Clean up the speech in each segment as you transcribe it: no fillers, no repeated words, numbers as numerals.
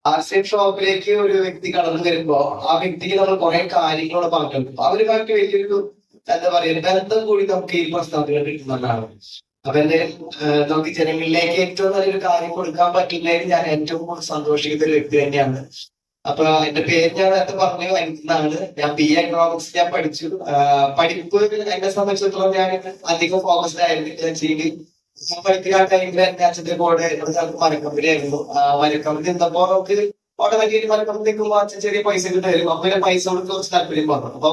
RCM ഷോപ്പിലേക്ക് ഒരു വ്യക്തി കടന്നു വരുമ്പോ ആ വ്യക്തിക്ക് നമ്മൾ കുറെ കാര്യങ്ങളോട് പറഞ്ഞു കൊടുക്കും. അവരുമായിട്ട് വലിയൊരു എന്താ പറയുക ബന്ധം കൂടി നമുക്ക് ഈ പ്രസ്താവനകൾ കിട്ടുന്നതാണ്. അപ്പൊ എന്തായാലും നമുക്ക് ജനങ്ങളിലേക്ക് ഏറ്റവും നല്ലൊരു കാര്യം കൊടുക്കാൻ പറ്റുന്നതിന് ഞാൻ ഏറ്റവും കൂടുതൽ സന്തോഷിക്കുന്ന ഒരു വ്യക്തി തന്നെയാണ്. അപ്പൊ എന്റെ പേര് ഞാൻ നേരത്തെ പറഞ്ഞു എന്നാണ്. ഞാൻ BA എക്കണോമിക്സ് ഞാൻ പഠിച്ചു. പഠിപ്പ് എന്നെ സംബന്ധിച്ചിടത്തോളം ഞാൻ അധികം ഫോക്കസ്ഡ് ആയിരുന്നു. ഞാൻ പഠിക്കുന്ന ടൈമിൽ എന്റെ അച്ഛന്റെ കൂടെ മരക്കമ്പനി ആയിരുന്നു. മരക്കമ്പനി നിന്നപ്പോ നമുക്ക് ഓട്ടോമാറ്റിക്കലി മരക്കമ്പനി നിൽക്കുമ്പോൾ അച്ഛൻ ചെറിയ പൈസ കിട്ടുമായിരുന്നു. അപ്പൊ പിന്നെ പൈസ കൊണ്ട് കുറച്ച് താല്പര്യം പറഞ്ഞു. അപ്പൊ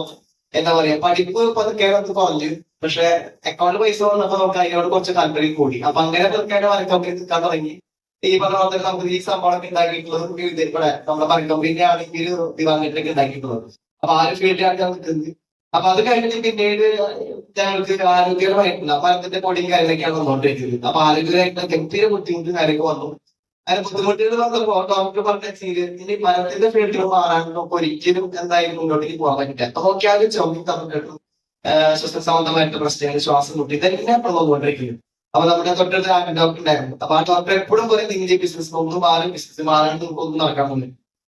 എന്താ പറയാ പഠിപ്പ് പതുക്കെ നമുക്ക് കുറഞ്ഞു. പക്ഷെ അക്കൗണ്ടിൽ പൈസ വന്നപ്പോ നമുക്ക് അതിനോട് കുറച്ച് താല്പര്യം കൂടി. അപ്പൊ അങ്ങനെ പതുക്കെ മരക്കമ്പനി നിൽക്കാൻ തുടങ്ങി. ഈ പറഞ്ഞ പോലെ നമുക്ക് ഈ സംഭവം ഉണ്ടാക്കിയിട്ടുള്ളത് ഇവിടെ നമ്മുടെ മരക്കമ്പനിന്റെ ആണെങ്കിൽ ദിവാങ്കട്ടിലേക്ക് ഉണ്ടാക്കിയിട്ടുള്ളത്. അപ്പൊ ആ ഒരു ഫീൽഡിലാണ് ഞാൻ നിൽക്കുന്നത്. അപ്പൊ അത് കഴിഞ്ഞ് പിന്നീട് ഞങ്ങൾക്ക് ആരോഗ്യപരമായിട്ടുള്ള മരത്തിന്റെ പൊടിയും കാര്യങ്ങളൊക്കെയാണ് വന്നുകൊണ്ടിരിക്കുന്നത്. അപ്പൊ ആരോഗ്യമായിട്ടുള്ള ഗംഭീര ബുദ്ധിമുട്ടും കാര്യങ്ങൾ വന്നു. അതിന് ബുദ്ധിമുട്ടുകൾ വന്നപ്പോ ഡോക്ടർ പറഞ്ഞ ഇനി മരത്തിന്റെ ഫീൽഡിൽ മാറാൻ നമുക്ക് ഒരിക്കലും എന്തായാലും മുന്നോട്ടേക്ക് പോകാൻ പറ്റില്ല. അപ്പൊ നോക്കിയാലും ചുമ തമ്മിട്ടും ശ്വസന സംബന്ധമായിട്ടുള്ള പ്രശ്നങ്ങൾ, ശ്വാസം മുട്ടി ഇതെല്ലാം വന്നുകൊണ്ടിരിക്കുന്നു. അപ്പൊ നമ്മുടെ തൊട്ടടുത്ത് ഡോക്ടർ ഉണ്ടായിരുന്നു. അപ്പൊ ആ ഡോക്ടർ എപ്പോഴും പറയും നിങ്ങൾ ബിസിനസ് ഒന്നും മാറും, ബിസിനസ് മാറാൻ ഒന്നും നടക്കാൻ പോകുന്നു.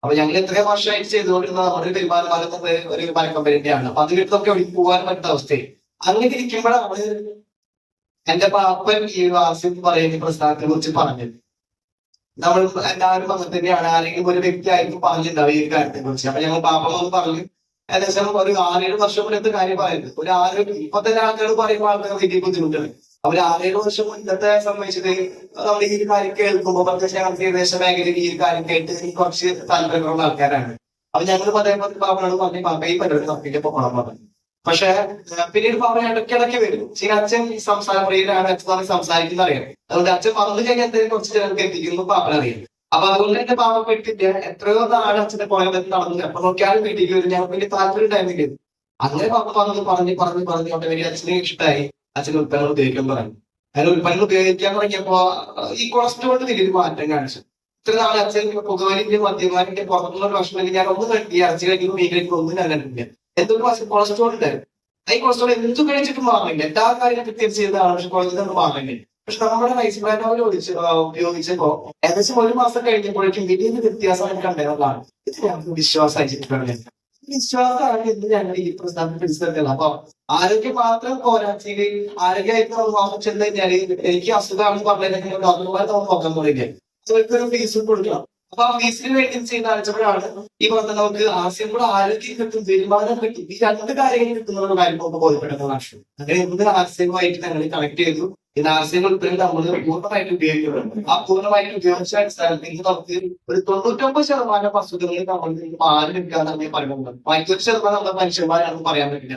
അപ്പൊ ഞങ്ങൾ എത്രയും വർഷമായിട്ട് ചെയ്തുകൊണ്ടിരുന്ന നമ്മുടെ പെരുമാറുമാനം ഒരു മരക്കമ്പനിന്റെയാണ്. അപ്പൊ അത് വീട്ടിലൊക്കെ എവിടെ പോകാൻ പറ്റുന്ന അവസ്ഥയിൽ അങ്ങനെ ഇരിക്കുമ്പോഴാണ് എന്റെ പാപ്പൻ ഈ വാസിം പറയുന്ന പ്രസ്ഥാനത്തെ കുറിച്ച് പറഞ്ഞത്. നമ്മൾ എല്ലാവരും അങ്ങനെ തന്നെയാണ്. ആരെങ്കിലും ഒരു വ്യക്തി ആയിരിക്കും പറഞ്ഞിട്ടുണ്ടാവും ഈ കാര്യത്തെ കുറിച്ച്. അപ്പൊ ഞങ്ങൾ പാപ്പ ഒന്ന് പറഞ്ഞു ഏകദേശം ഒരു 6-7 വർഷം മുന്നത്തെ കാര്യം പറയുന്നത്. ഒരു 6 ഇപ്പത്തെ ആൾക്കാർ പറയുമ്പോൾ ആൾക്കാർ വലിയ ബുദ്ധിമുട്ടാണ്. അവർ 6-7 വർഷം മുന്നത്തെ സംബന്ധിച്ചിട്ട് നമ്മൾ ഈ കാര്യം കേൾക്കുമ്പോൾ പക്ഷേ ഞങ്ങൾക്ക് വിദേശ മേഖലയിൽ ഈ കാര്യം കേട്ട് കുറച്ച് താല്പര്യമുള്ള ആൾക്കാരാണ്. അപ്പൊ ഞങ്ങൾ പറയുമ്പോൾ പാപ്പനോട് പറഞ്ഞു പാപ്പ ഈ പരിപാടി നോക്കിയിട്ട് പോകണം പറഞ്ഞു. പക്ഷെ പിന്നീട് പാപ്പ ഇടയ്ക്കിടയ്ക്ക് വരും. അച്ഛൻ ഈ സംസാര പ്രിയനാണ്, അച്ഛൻ സംസാരിക്കുന്ന അറിയാം. അതുകൊണ്ട് അച്ഛൻ പറഞ്ഞു കഴിഞ്ഞാൽ എന്തെങ്കിലും കുറച്ച് ജനങ്ങൾക്ക് എത്തിക്കുന്നു പാപ്പനറിയാം. അപ്പൊ അതുകൊണ്ട് എന്റെ പാവപ്പെട്ടിട്ട് എത്രയോ നാളെ അച്ഛന്റെ പുറകെ നടന്നു. അപ്പൊ നോക്കിയാലും വീട്ടിലേക്ക് വരും. ഞങ്ങൾക്ക് വലിയ താല്പര്യം ഉണ്ടായിരുന്നില്ല. അങ്ങനെ പാപ്പ പറഞ്ഞു വലിയ അച്ഛനെ ഇഷ്ടമായി. അച്ഛന് ഉൽപ്പന്നങ്ങൾ ഉപയോഗിക്കാൻ പറഞ്ഞു. അങ്ങനെ ഉൽപ്പന്നങ്ങൾ ഉപയോഗിക്കാൻ തുടങ്ങിയപ്പോ ഈ കൊളസ്ട്രോളിന് വലിയൊരു മാറ്റം കാണിച്ചു. ഇത്ര നാളെ അച്ഛൻ പുകവലിന്റെ മദ്യപാനിന്റെ പുറത്തുള്ള ഭക്ഷണം ഞാൻ ഒന്നും കഴിക്കുക, ഇറച്ചി കഴിക്കുന്നു, മീൻ കഴിക്കുന്നു ഒന്നും ഞാൻ കണ്ടില്ല. എന്തൊരു കൊളസ്ട്രോൾ ഉണ്ടായിരുന്നു. ഈ കൊളസ്ട്രോൾ എന്ത് കഴിച്ചിട്ടും മാറില്ല. എല്ലാ കാര്യങ്ങളും കൃത്യം ചെയ്തതാണ്. പക്ഷെ കൊളസ്ട്രോൾ മാറില്ല. പക്ഷെ നമ്മുടെ റൈസ് ബ്രാൻഡ് ഓയിൽ ഉപയോഗിച്ചപ്പോ ഏകദേശം 1 മാസം കഴിഞ്ഞപ്പോഴേക്കും വലിയൊരു വ്യത്യാസം കണ്ടതാണ്. ഇത് ഞങ്ങൾക്ക് വിശ്വാസമായിട്ട് വിശ്വാസമാണ് ഇന്ന് ഞങ്ങൾ ഈ പ്രസ്ഥാനം പിടിച്ചെടുക്കുന്നത്. അപ്പൊ ആരോഗ്യം മാത്രം പോരാച്ചെങ്കിൽ ആരോഗ്യമായിട്ട് നമ്മൾ നോക്കാൻ ചെന്ന് കഴിഞ്ഞാല് എനിക്ക് അസുഖമാണെന്ന് പറഞ്ഞാൽ ഡോക്ടർമാരെ നമ്മൾ നോക്കാൻ തുടങ്ങിയ അവർക്കൊരു ഫീസ് കൊടുക്കണം. അപ്പൊ ആ ഫീസിന് വേണ്ടി ചെയ്യുന്ന ആഴ്ചപ്പോഴാണ് ഈ പറഞ്ഞ നമുക്ക് ആശയം കൂടെ ആരോഗ്യം കിട്ടും, വരുമാനം കിട്ടും, ഈ 2 കാര്യങ്ങൾ കിട്ടുന്ന കാര്യം നമുക്ക് ബോധ്യപ്പെട്ടതാണ്. അങ്ങനെ എന്ത് ആശയമായിട്ട് ഞങ്ങൾ കണക്ട് ചെയ്തു. ഈ ആശയങ്ങൾ ഉൾപ്പെടെ നമ്മൾ പൂർണ്ണമായിട്ട് ഉപയോഗിക്കുന്നുണ്ട്. ആ പൂർണ്ണമായിട്ട് ഉപയോഗിച്ച അടിസ്ഥാനത്തിൽ നമുക്ക് ഒരു 99% അസുഖങ്ങളിൽ നമ്മൾ മാറി നിൽക്കാന്ന് പറയുന്നത്. 1% നമ്മൾ മനുഷ്യന്മാരാണെന്ന് പറയാൻ പറ്റില്ല.